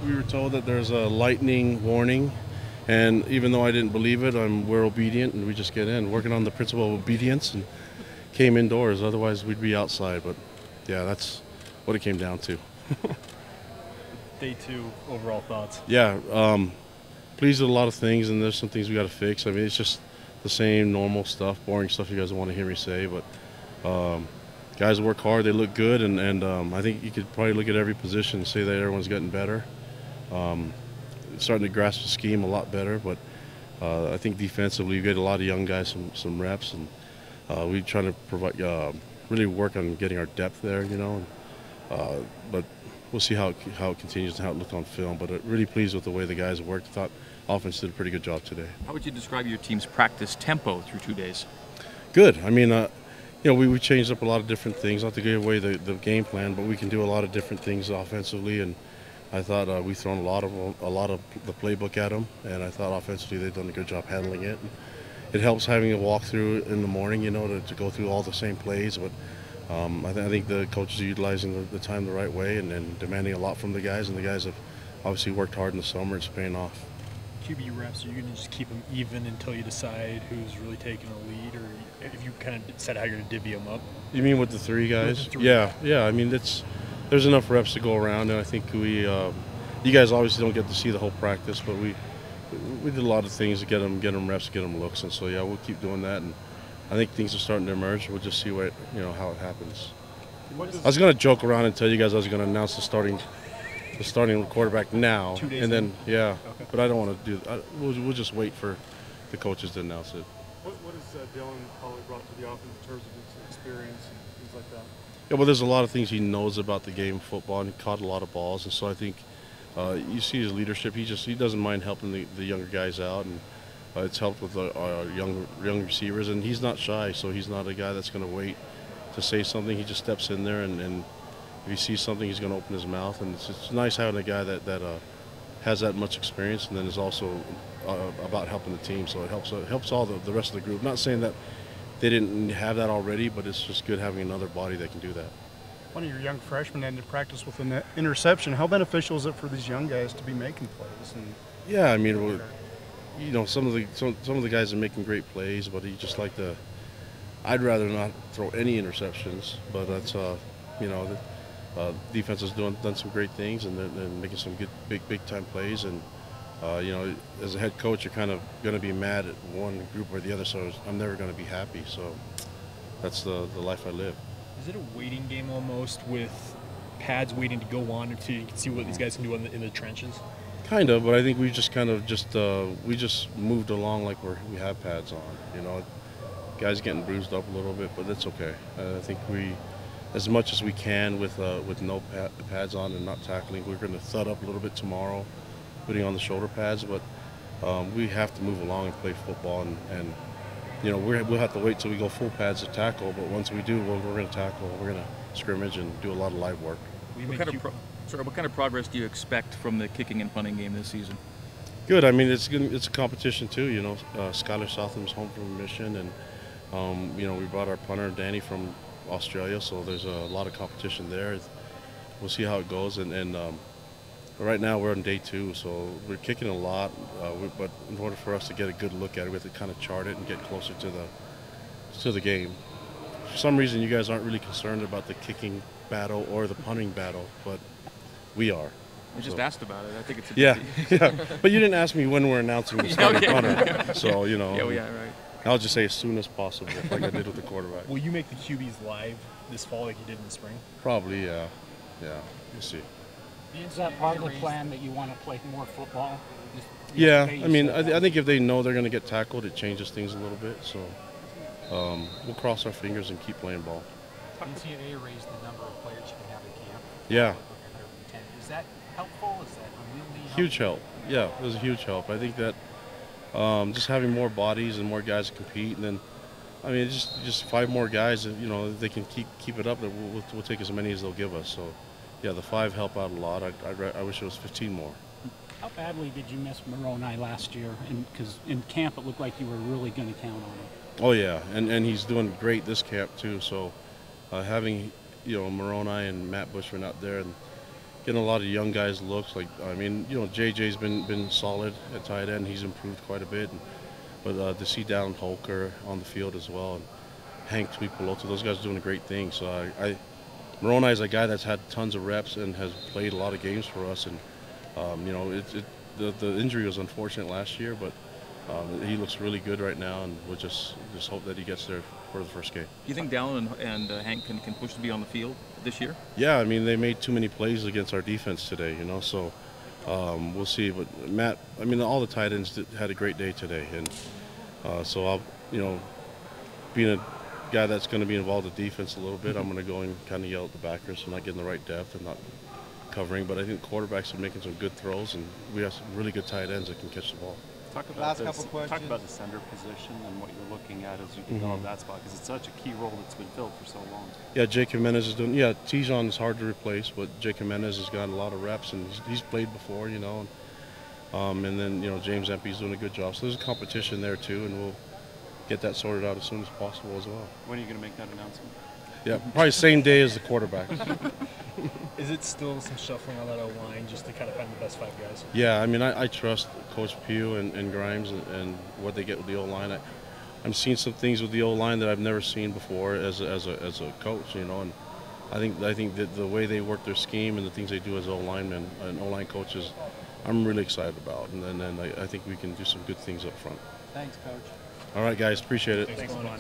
We were told that there's a lightning warning, and even though I didn't believe it, we're obedient and we just get in. Working on the principle of obedience and came indoors. Otherwise, we'd be outside. But yeah, that's what it came down to. Day 2 overall thoughts. Yeah, pleased with a lot of things, and there's some things we got to fix. I mean, it's just the same normal stuff, boring stuff you guys don't want to hear me say. But guys work hard, they look good, and I think you could probably look at every position and say that everyone's getting better. Starting to grasp the scheme a lot better, but I think defensively we get a lot of young guys some reps, and we try to provide really work on getting our depth there, you know. But we'll see how it continues and how it looked on film. But really pleased with the way the guys worked. I thought offense did a pretty good job today. How would you describe your team's practice tempo through 2 days? Good. I mean, you know, we changed up a lot of different things. Not to give away the game plan, but we can do a lot of different things offensively. And I thought we thrown a lot of the playbook at them, and I thought offensively they've done a good job handling it. It helps having a walkthrough in the morning, you know, to go through all the same plays. But I think the coaches are utilizing the time the right way and demanding a lot from the guys, and the guys have obviously worked hard in the summer. It's paying off. QB reps, are you going to just keep them even until you decide who's really taking the lead, or if you kind of said how you're going to divvy them up? You mean with the 3 guys? With the 3. Yeah. I mean, there's enough reps to go around, and I think you guys obviously don't get to see the whole practice, but we did a lot of things to get them reps, get them looks, and so yeah, we'll keep doing that. And I think things are starting to emerge. We'll just see how it happens. I was going to joke around and tell you guys I was going to announce the starting quarterback now, 2 days and then okay. but I don't want to do that. We'll just wait for the coaches to announce it. What has Dylan Polley brought to the offense in terms of his experience and things like that? Yeah, well, there's a lot of things he knows about the game of football, and he caught a lot of balls, and so I think you see his leadership. He doesn't mind helping the younger guys out, and it's helped with our young receivers, and he's not shy, so he's not a guy that's going to wait to say something. He just steps in there, and if he sees something, he's going to open his mouth, and it's nice having a guy that has that much experience, and then is also about helping the team. So it helps all the rest of the group. Not saying that they didn't have that already, but it's just good having another body that can do that. One of your young freshmen ended practice with an interception. How beneficial is it for these young guys to be making plays? Yeah, I mean, you know, some of the guys are making great plays, but you just like to. I'd rather not throw any interceptions, but that's you know, the defense has done some great things, and they're making some good big time plays. And you know, as a head coach, you're kind of going to be mad at one group or the other, so I'm never going to be happy. So that's the life I live. Is it a waiting game almost, with pads waiting to go on until you can see what these guys can do in the trenches? Kind of, but I think we just we just moved along like we have pads on. You know, guys getting bruised up a little bit, but that's okay. I think we, as much as we can with no pads on and not tackling, we're going to thud up a little bit tomorrow, putting on the shoulder pads. But we have to move along and play football, and you know, we'll have to wait till we go full pads to tackle. But once we do, we're going to tackle. We're going to scrimmage and do a lot of live work. What kind of progress do you expect from the kicking and punting game this season? Good. I mean, it's a competition too. You know, Skylar Southam's home from Mission, and you know, we brought our punter Danny from Australia, so there's a lot of competition there. We'll see how it goes, and right now we're on day 2, so we're kicking a lot. But in order for us to get a good look at it, we have to kind of chart it and get closer to the game. For some reason, you guys aren't really concerned about the kicking battle or the punting battle, but we are. I just asked about it. I think it's a yeah. But you didn't ask me when we're announcing the starting punter, so you know. Yeah, right. I'll just say as soon as possible, like I did with the quarterback. Will you make the QBs live this fall like you did in the spring? Probably, yeah. Yeah, we'll see. Is that part of the plan that you want to play more football? Yeah, I mean, I think if they know they're going to get tackled, it changes things a little bit. So we'll cross our fingers and keep playing ball. NCAA raised the number of players you can have in camp. Yeah. Is that helpful? Is that unwieldy? Huge help. Yeah, it was a huge help. I think that just having more bodies and more guys to compete, and then, I mean, just 5 more guys. You know, if they can keep it up, we'll take as many as they'll give us. So, yeah, the 5 help out a lot. I wish it was 15 more. How badly did you miss Moroni last year? Because in camp it looked like you were really going to count on him. Oh yeah, and he's doing great this camp too. So having, you know, Moroni and Matt Bushman out there, and getting a lot of young guys looks. Like, I mean, you know, JJ's been solid at tight end. He's improved quite a bit. But to see Dallin Holker on the field as well, and Hank Tuipulotu, those guys are doing a great thing. So Moroni is a guy that's had tons of reps and has played a lot of games for us. And you know, the injury was unfortunate last year, but he looks really good right now, and we'll just hope that he gets there for the first game. Do you think Dallin and Hank can push to be on the field this year? Yeah, I mean, they made too many plays against our defense today, you know, so we'll see. But Matt, I mean, all the tight ends had a great day today, and so I'll, you know, being a guy that's going to be involved in defense a little bit, I'm going to go and kind of yell at the backers for not getting the right depth and not covering. But I think quarterbacks are making some good throws, and we have some really good tight ends that can catch the ball. Talk about the center position and what you're looking at as you develop that spot, because it's such a key role that's been filled for so long. Yeah, Jake Jimenez is doing. Yeah, Tijon is hard to replace, but Jake Jimenez has gotten a lot of reps, and he's played before, you know. And then, you know, James Empey's doing a good job. So there's a competition there too, and we'll get that sorted out as soon as possible as well. When are you going to make that announcement? Yeah, probably same day as the quarterback. Is it still some shuffling on that O-line just to kind of find the best 5 guys? Yeah, I mean, I trust Coach Pugh and Grimes and what they get with the O-line. I'm seeing some things with the O-line that I've never seen before as a coach, you know. And I think that the way they work their scheme and the things they do as O-linemen and O-line coaches, I'm really excited about. And then I think we can do some good things up front. Thanks, Coach. All right, guys, appreciate it. Thanks, Kalani.